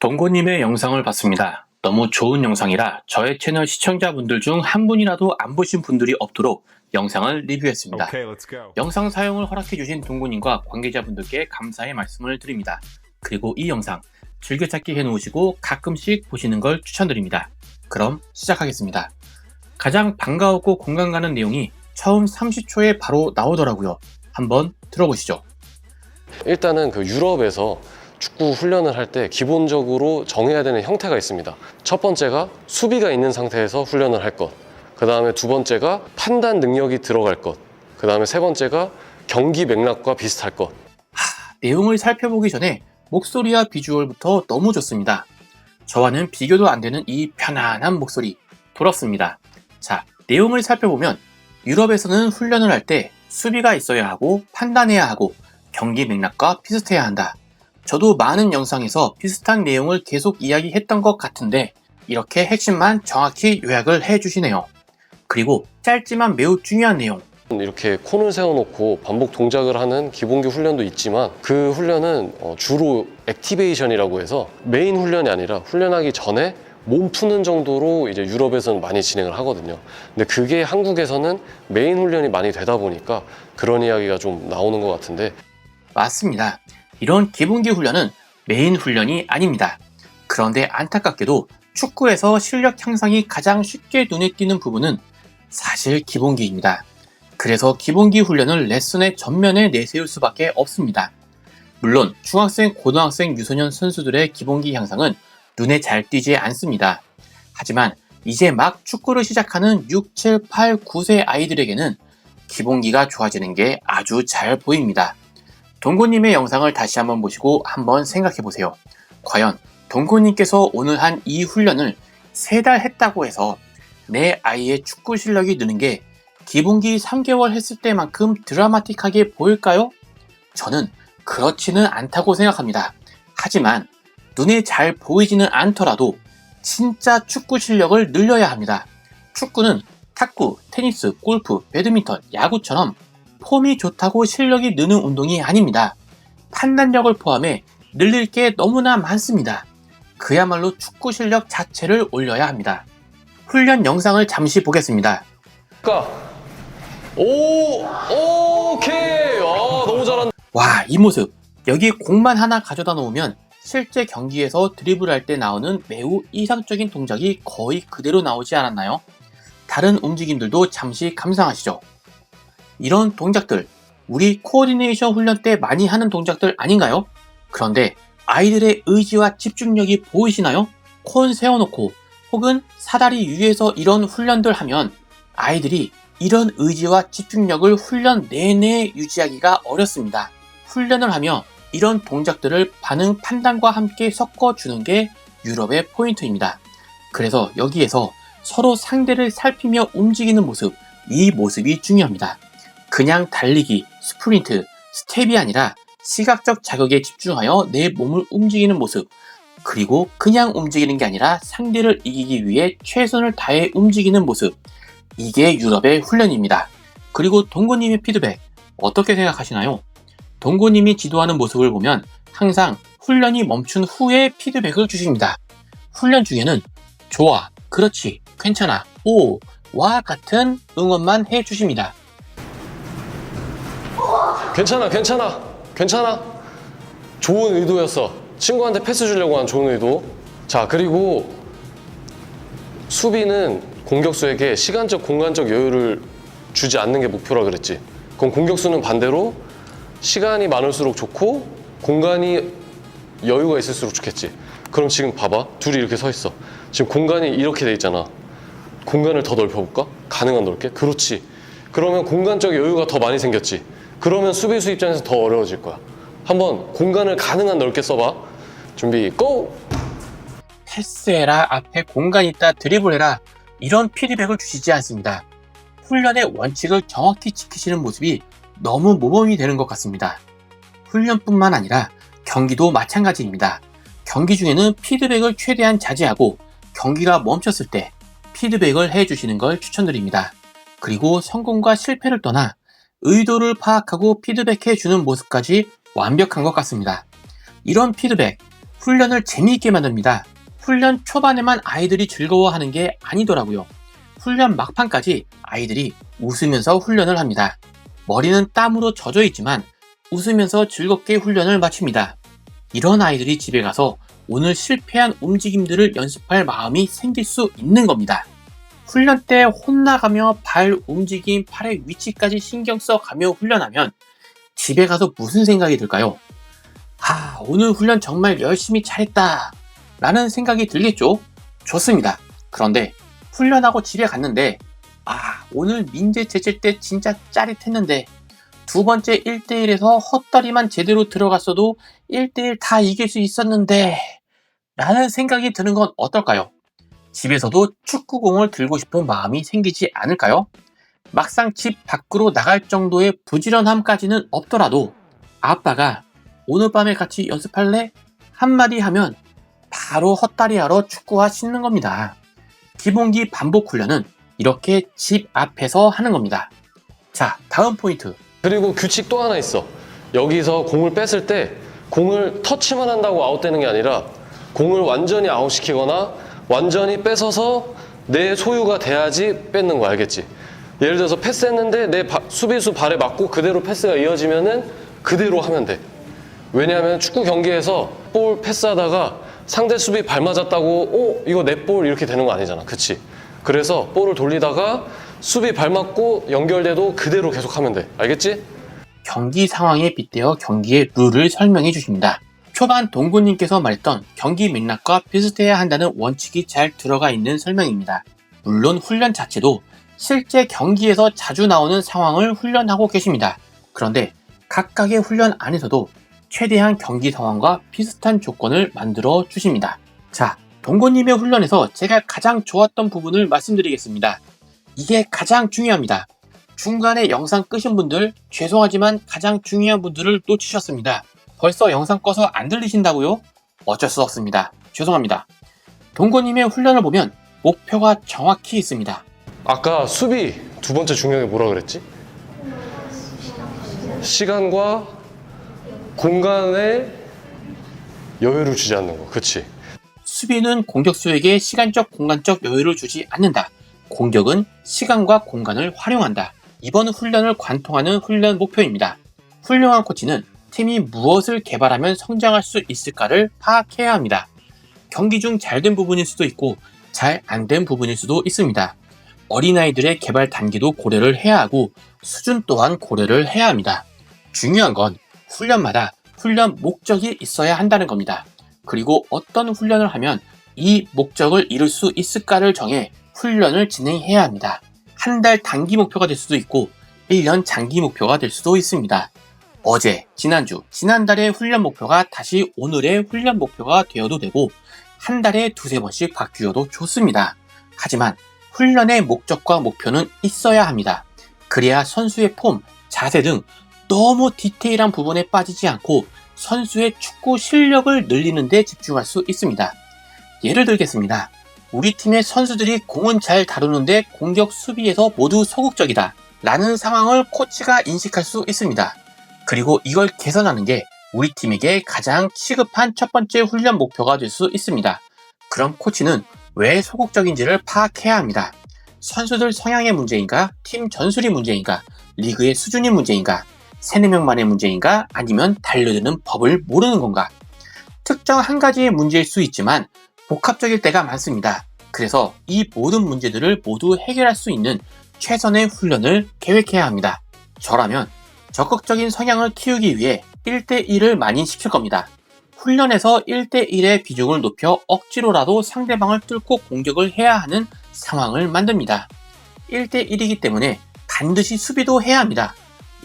동고님의 영상을 봤습니다. 너무 좋은 영상이라 저의 채널 시청자분들 중 한 분이라도 안 보신 분들이 없도록 영상을 리뷰했습니다. 영상 사용을 허락해주신 동고님과 관계자분들께 감사의 말씀을 드립니다. 그리고 이 영상 즐겨찾기 해놓으시고 가끔씩 보시는 걸 추천드립니다. 그럼 시작하겠습니다. 가장 반가웠고 공감 가는 내용이 처음 30초에 바로 나오더라고요. 한번 들어보시죠. 일단은 유럽에서 축구 훈련을 할 때 기본적으로 정해야 되는 형태가 있습니다. 첫 번째가 수비가 있는 상태에서 훈련을 할 것, 그 다음에 두 번째가 판단 능력이 들어갈 것, 그 다음에 세 번째가 경기 맥락과 비슷할 것. 내용을 살펴보기 전에 목소리와 비주얼부터 너무 좋습니다. 저와는 비교도 안 되는 이 편안한 목소리 부럽습니다. 자, 내용을 살펴보면 유럽에서는 훈련을 할 때 수비가 있어야 하고 판단해야 하고 경기 맥락과 비슷해야 한다. 저도 많은 영상에서 비슷한 내용을 계속 이야기했던 것 같은데 이렇게 핵심만 정확히 요약을 해주시네요. 그리고 짧지만 매우 중요한 내용. 이렇게 콘을 세워놓고 반복 동작을 하는 기본기 훈련도 있지만 그 훈련은 주로 액티베이션이라고 해서 메인 훈련이 아니라 훈련하기 전에 몸 푸는 정도로 이제 유럽에서는 많이 진행을 하거든요. 근데 그게 한국에서는 메인 훈련이 많이 되다 보니까 그런 이야기가 좀 나오는 것 같은데. 맞습니다. 이런 기본기 훈련은 메인 훈련이 아닙니다. 그런데 안타깝게도 축구에서 실력 향상이 가장 쉽게 눈에 띄는 부분은 사실 기본기입니다. 그래서 기본기 훈련을 레슨의 전면에 내세울 수밖에 없습니다. 물론 중학생, 고등학생, 유소년 선수들의 기본기 향상은 눈에 잘 띄지 않습니다. 하지만 이제 막 축구를 시작하는 6, 7, 8, 9세 아이들에게는 기본기가 좋아지는 게 아주 잘 보입니다. 동고님의 영상을 다시 한번 보시고 한번 생각해보세요. 과연 동고님께서 오늘 한 이 훈련을 3달 했다고 해서 내 아이의 축구 실력이 느는 게 기본기 3개월 했을 때만큼 드라마틱하게 보일까요? 저는 그렇지는 않다고 생각합니다. 하지만 눈에 잘 보이지는 않더라도 진짜 축구 실력을 늘려야 합니다. 축구는 탁구, 테니스, 골프, 배드민턴, 야구처럼 폼이 좋다고 실력이 느는 운동이 아닙니다. 판단력을 포함해 늘릴 게 너무나 많습니다. 그야말로 축구 실력 자체를 올려야 합니다. 훈련 영상을 잠시 보겠습니다. 오케이. 너무 잘한다. 와, 이 모습. 여기 공만 하나 가져다 놓으면 실제 경기에서 드리블할 때 나오는 매우 이상적인 동작이 거의 그대로 나오지 않았나요? 다른 움직임들도 잠시 감상하시죠. 이런 동작들, 우리 코어디네이션 훈련 때 많이 하는 동작들 아닌가요? 그런데 아이들의 의지와 집중력이 보이시나요? 콘 세워놓고 혹은 사다리 위에서 이런 훈련들 하면 아이들이 이런 의지와 집중력을 훈련 내내 유지하기가 어렵습니다. 훈련을 하며 이런 동작들을 반응 판단과 함께 섞어주는 게 유럽의 포인트입니다. 그래서 여기에서 서로 상대를 살피며 움직이는 모습, 이 모습이 중요합니다. 그냥 달리기, 스프린트, 스텝이 아니라 시각적 자극에 집중하여 내 몸을 움직이는 모습, 그리고 그냥 움직이는 게 아니라 상대를 이기기 위해 최선을 다해 움직이는 모습, 이게 유럽의 훈련입니다. 그리고 동고님의 피드백 어떻게 생각하시나요? 동고님이 지도하는 모습을 보면 항상 훈련이 멈춘 후에 피드백을 주십니다. 훈련 중에는 좋아, 그렇지, 괜찮아, 오, 와 같은 응원만 해주십니다. 괜찮아. 좋은 의도였어. 친구한테 패스 주려고 한 좋은 의도. 자, 그리고 수비는 공격수에게 시간적, 공간적 여유를 주지 않는 게 목표라 그랬지. 그럼 공격수는 반대로 시간이 많을수록 좋고 공간이 여유가 있을수록 좋겠지. 그럼 지금 봐봐. 둘이 이렇게 서 있어. 지금 공간이 이렇게 돼 있잖아. 공간을 더 넓혀볼까? 가능한 넓게? 그렇지. 그러면 공간적 여유가 더 많이 생겼지. 그러면 수비수 입장에서 더 어려워질 거야. 한번 공간을 가능한 넓게 써봐. 준비, 고! 패스해라, 앞에 공간 있다, 드리블해라, 이런 피드백을 주시지 않습니다. 훈련의 원칙을 정확히 지키시는 모습이 너무 모범이 되는 것 같습니다. 훈련뿐만 아니라 경기도 마찬가지입니다. 경기 중에는 피드백을 최대한 자제하고 경기가 멈췄을 때 피드백을 해주시는 걸 추천드립니다. 그리고 성공과 실패를 떠나 의도를 파악하고 피드백해주는 모습까지 완벽한 것 같습니다. 이런 피드백, 훈련을 재미있게 만듭니다. 훈련 초반에만 아이들이 즐거워하는 게 아니더라고요. 훈련 막판까지 아이들이 웃으면서 훈련을 합니다. 머리는 땀으로 젖어 있지만 웃으면서 즐겁게 훈련을 마칩니다. 이런 아이들이 집에 가서 오늘 실패한 움직임들을 연습할 마음이 생길 수 있는 겁니다. 훈련 때 혼나가며 발 움직임, 팔의 위치까지 신경 써가며 훈련하면 집에 가서 무슨 생각이 들까요? 오늘 훈련 정말 열심히 잘했다 라는 생각이 들겠죠? 좋습니다. 그런데 훈련하고 집에 갔는데 오늘 민재 제칠 때 진짜 짜릿했는데 두 번째 1대1에서 헛다리만 제대로 들어갔어도 1대1 다 이길 수 있었는데 라는 생각이 드는 건 어떨까요? 집에서도 축구공을 들고 싶은 마음이 생기지 않을까요? 막상 집 밖으로 나갈 정도의 부지런함까지는 없더라도 아빠가 오늘 밤에 같이 연습할래? 한마디 하면 바로 헛다리하러 축구화 신는 겁니다. 기본기 반복 훈련은 이렇게 집 앞에서 하는 겁니다. 자, 다음 포인트. 그리고 규칙 또 하나 있어. 여기서 공을 뺐을 때 공을 터치만 한다고 아웃되는 게 아니라 공을 완전히 아웃시키거나 완전히 뺏어서 내 소유가 돼야지 뺏는 거 알겠지? 예를 들어서 패스했는데 내 수비수 발에 맞고 그대로 패스가 이어지면은 그대로 하면 돼. 왜냐하면 축구 경기에서 볼 패스하다가 상대 수비 발 맞았다고 이거 내 볼 이렇게 되는 거 아니잖아. 그치? 그래서 볼을 돌리다가 수비 발 맞고 연결돼도 그대로 계속 하면 돼. 알겠지? 경기 상황에 빗대어 경기의 룰을 설명해 주십니다. 초반 동구님께서 말했던 경기 맥락과 비슷해야 한다는 원칙이 잘 들어가 있는 설명입니다. 물론 훈련 자체도 실제 경기에서 자주 나오는 상황을 훈련하고 계십니다. 그런데 각각의 훈련 안에서도 최대한 경기 상황과 비슷한 조건을 만들어 주십니다. 자, 동구님의 훈련에서 제가 가장 좋았던 부분을 말씀드리겠습니다. 이게 가장 중요합니다. 중간에 영상 끄신 분들 죄송하지만 가장 중요한 분들을 놓치셨습니다. 벌써 영상 꺼서 안 들리신다고요? 어쩔 수 없습니다. 죄송합니다. 동구님의 훈련을 보면 목표가 정확히 있습니다. 아까 수비 두 번째 중요한 게 뭐라 그랬지? 시간과 공간에 여유를 주지 않는 거. 그치? 수비는 공격수에게 시간적 공간적 여유를 주지 않는다. 공격은 시간과 공간을 활용한다. 이번 훈련을 관통하는 훈련 목표입니다. 훌륭한 코치는 팀이 무엇을 개발하면 성장할 수 있을까를 파악해야 합니다. 경기 중 잘된 부분일 수도 있고 잘 안 된 부분일 수도 있습니다. 어린아이들의 개발 단계도 고려를 해야 하고 수준 또한 고려를 해야 합니다. 중요한 건 훈련마다 훈련 목적이 있어야 한다는 겁니다. 그리고 어떤 훈련을 하면 이 목적을 이룰 수 있을까를 정해 훈련을 진행해야 합니다. 한 달 단기 목표가 될 수도 있고 1년 장기 목표가 될 수도 있습니다. 어제, 지난주, 지난달의 훈련 목표가 다시 오늘의 훈련 목표가 되어도 되고 한 달에 두세 번씩 바뀌어도 좋습니다. 하지만 훈련의 목적과 목표는 있어야 합니다. 그래야 선수의 폼, 자세 등 너무 디테일한 부분에 빠지지 않고 선수의 축구 실력을 늘리는 데 집중할 수 있습니다. 예를 들겠습니다. 우리 팀의 선수들이 공은 잘 다루는데 공격 수비에서 모두 소극적이다 라는 상황을 코치가 인식할 수 있습니다. 그리고 이걸 개선하는 게 우리 팀에게 가장 시급한 첫 번째 훈련 목표가 될 수 있습니다. 그럼 코치는 왜 소극적인지를 파악해야 합니다. 선수들 성향의 문제인가? 팀 전술이 문제인가? 리그의 수준이 문제인가? 3-4명만의 문제인가? 아니면 달려드는 법을 모르는 건가? 특정 한 가지의 문제일 수 있지만 복합적일 때가 많습니다. 그래서 이 모든 문제들을 모두 해결할 수 있는 최선의 훈련을 계획해야 합니다. 저라면 적극적인 성향을 키우기 위해 1대1을 많이 시킬 겁니다. 훈련에서 1대1의 비중을 높여 억지로라도 상대방을 뚫고 공격을 해야 하는 상황을 만듭니다. 1대1이기 때문에 반드시 수비도 해야 합니다.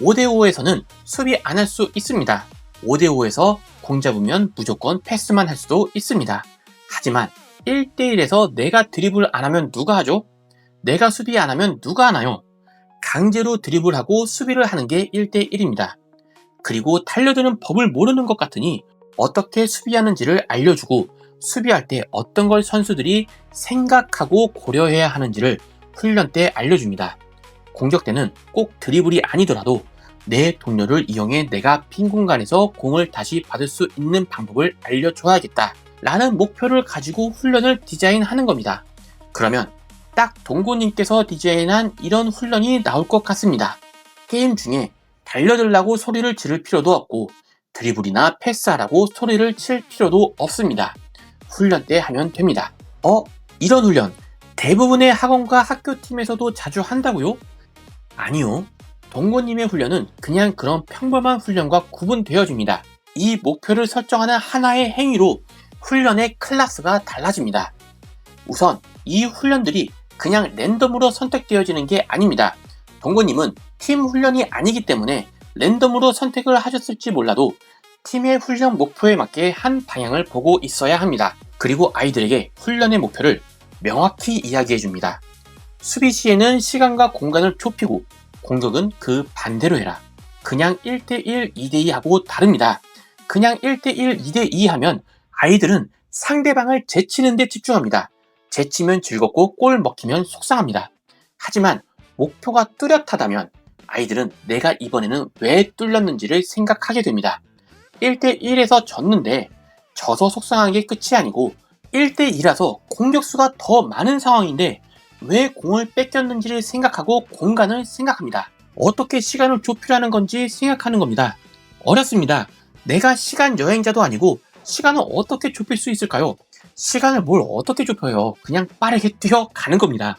5대5에서는 수비 안 할 수 있습니다. 5대5에서 공 잡으면 무조건 패스만 할 수도 있습니다. 하지만 1대1에서 내가 드리블 안 하면 누가 하죠? 내가 수비 안 하면 누가 하나요? 강제로 드리블하고 수비를 하는 게 1대1입니다. 그리고 달려드는 법을 모르는 것 같으니 어떻게 수비하는지를 알려주고 수비할 때 어떤 걸 선수들이 생각하고 고려해야 하는지를 훈련 때 알려줍니다. 공격 때는 꼭 드리블이 아니더라도 내 동료를 이용해 내가 빈 공간에서 공을 다시 받을 수 있는 방법을 알려줘야겠다 라는 목표를 가지고 훈련을 디자인하는 겁니다. 그러면 딱 동고님께서 디자인한 이런 훈련이 나올 것 같습니다. 게임 중에 달려들라고 소리를 지를 필요도 없고 드리블이나 패스하라고 소리를 칠 필요도 없습니다. 훈련 때 하면 됩니다. 이런 훈련 대부분의 학원과 학교팀에서도 자주 한다고요? 아니요. 동고님의 훈련은 그냥 그런 평범한 훈련과 구분되어집니다. 이 목표를 설정하는 하나의 행위로 훈련의 클래스가 달라집니다. 우선 이 훈련들이 그냥 랜덤으로 선택되어지는 게 아닙니다. 동고님은 팀 훈련이 아니기 때문에 랜덤으로 선택을 하셨을지 몰라도 팀의 훈련 목표에 맞게 한 방향을 보고 있어야 합니다. 그리고 아이들에게 훈련의 목표를 명확히 이야기해 줍니다. 수비 시에는 시간과 공간을 좁히고 공격은 그 반대로 해라. 그냥 1대1, 2대2 하고 다릅니다. 그냥 1대1, 2대2 하면 아이들은 상대방을 제치는 데 집중합니다. 제치면 즐겁고 골 먹히면 속상합니다. 하지만 목표가 뚜렷하다면 아이들은 내가 이번에는 왜 뚫렸는지를 생각하게 됩니다. 1대1에서 졌는데 져서 속상한 게 끝이 아니고 1대2라서 공격수가 더 많은 상황인데 왜 공을 뺏겼는지를 생각하고 공간을 생각합니다. 어떻게 시간을 좁히라는 건지 생각하는 겁니다. 어렵습니다. 내가 시간 여행자도 아니고 시간을 어떻게 좁힐 수 있을까요? 시간을 뭘 어떻게 좁혀요? 그냥 빠르게 뛰어가는 겁니다.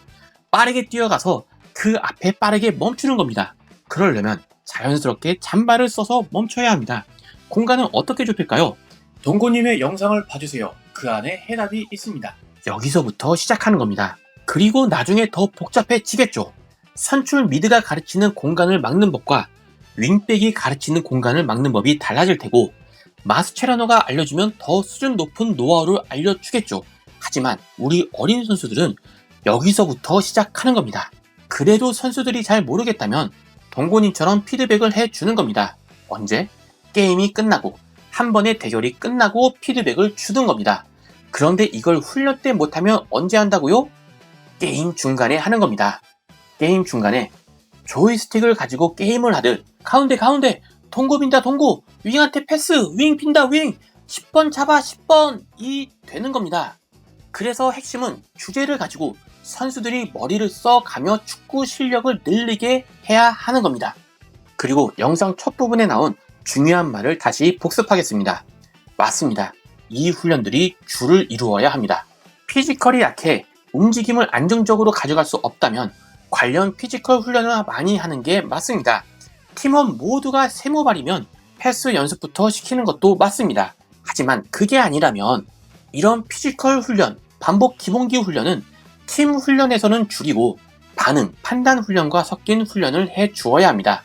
빠르게 뛰어가서 그 앞에 빠르게 멈추는 겁니다. 그러려면 자연스럽게 잠발을 써서 멈춰야 합니다. 공간은 어떻게 좁힐까요? 동고님의 영상을 봐주세요. 그 안에 해답이 있습니다. 여기서부터 시작하는 겁니다. 그리고 나중에 더 복잡해지겠죠. 선출 미드가 가르치는 공간을 막는 법과 윙백이 가르치는 공간을 막는 법이 달라질 테고 마스체라노가 알려주면 더 수준 높은 노하우를 알려주겠죠. 하지만 우리 어린 선수들은 여기서부터 시작하는 겁니다. 그래도 선수들이 잘 모르겠다면 동고님처럼 피드백을 해주는 겁니다. 언제? 게임이 끝나고 한 번의 대결이 끝나고 피드백을 주는 겁니다. 그런데 이걸 훈련 때 못하면 언제 한다고요? 게임 중간에 하는 겁니다. 게임 중간에 조이스틱을 가지고 게임을 하듯 가운데 동고 빈다 동고 윙한테 패스 윙 빈다 윙 10번 잡아 10번이 되는 겁니다. 그래서 핵심은 주제를 가지고 선수들이 머리를 써가며 축구 실력을 늘리게 해야 하는 겁니다. 그리고 영상 첫 부분에 나온 중요한 말을 다시 복습하겠습니다. 맞습니다. 이 훈련들이 주를 이루어야 합니다. 피지컬이 약해 움직임을 안정적으로 가져갈 수 없다면 관련 피지컬 훈련을 많이 하는 게 맞습니다. 팀원 모두가 세모발이면 패스 연습부터 시키는 것도 맞습니다. 하지만 그게 아니라면 이런 피지컬 훈련, 반복 기본기 훈련은 팀 훈련에서는 줄이고 반응, 판단 훈련과 섞인 훈련을 해 주어야 합니다.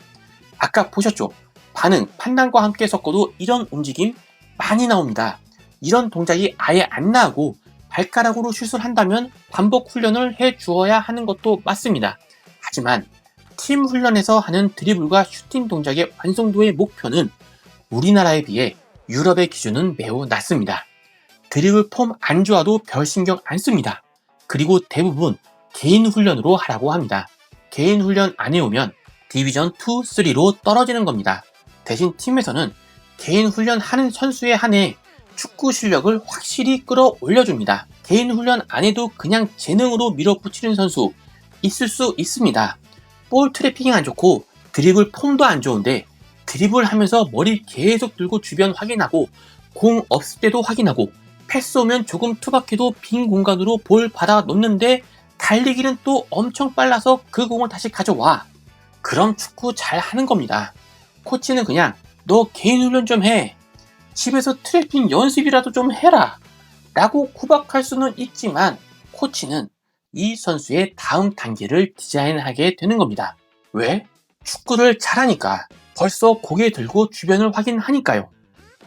아까 보셨죠? 반응, 판단과 함께 섞어도 이런 움직임 많이 나옵니다. 이런 동작이 아예 안 나오고 발가락으로 슛을 한다면 반복 훈련을 해 주어야 하는 것도 맞습니다. 하지만 팀 훈련에서 하는 드리블과 슈팅 동작의 완성도의 목표는 우리나라에 비해 유럽의 기준은 매우 낮습니다. 드리블 폼 안 좋아도 별 신경 안 씁니다. 그리고 대부분 개인 훈련으로 하라고 합니다. 개인 훈련 안 해오면 디비전 2, 3로 떨어지는 겁니다. 대신 팀에서는 개인 훈련 하는 선수에 한해 축구 실력을 확실히 끌어올려줍니다. 개인 훈련 안 해도 그냥 재능으로 밀어붙이는 선수 있을 수 있습니다. 볼 트래핑이 안 좋고 드리블 폼도 안 좋은데 드리블 하면서 머리 계속 들고 주변 확인하고 공 없을 때도 확인하고 패스 오면 조금 투박해도 빈 공간으로 볼 받아 놓는데 달리기는 또 엄청 빨라서 그 공을 다시 가져와. 그럼 축구 잘 하는 겁니다. 코치는 그냥 너 개인 훈련 좀 해. 집에서 트래핑 연습이라도 좀 해라. 라고 구박할 수는 있지만 코치는 이 선수의 다음 단계를 디자인하게 되는 겁니다. 왜? 축구를 잘하니까. 벌써 고개 들고 주변을 확인하니까요.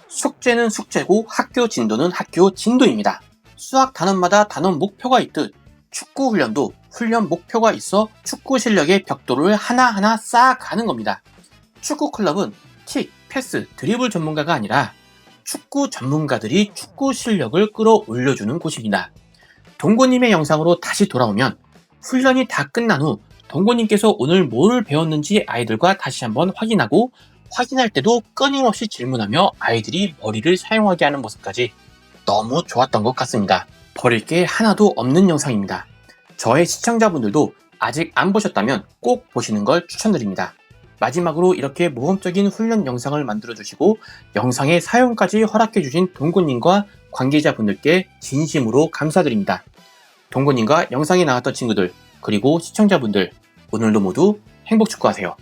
숙제는 숙제고 학교 진도는 학교 진도입니다. 수학 단원마다 단원 목표가 있듯 축구 훈련도 훈련 목표가 있어 축구 실력의 벽돌을 하나하나 쌓아가는 겁니다. 축구 클럽은 킥, 패스, 드리블 전문가가 아니라 축구 전문가들이 축구 실력을 끌어올려주는 곳입니다. 동고님의 영상으로 다시 돌아오면 훈련이 다 끝난 후 동고님께서 오늘 뭐를 배웠는지 아이들과 다시 한번 확인하고 확인할 때도 끊임없이 질문하며 아이들이 머리를 사용하게 하는 모습까지 너무 좋았던 것 같습니다. 버릴 게 하나도 없는 영상입니다. 저의 시청자분들도 아직 안 보셨다면 꼭 보시는 걸 추천드립니다. 마지막으로 이렇게 모험적인 훈련 영상을 만들어주시고 영상의 사용까지 허락해주신 동고님과 관계자분들께 진심으로 감사드립니다. 동고님과 영상에 나왔던 친구들 그리고 시청자분들 오늘도 모두 행복 축구하세요.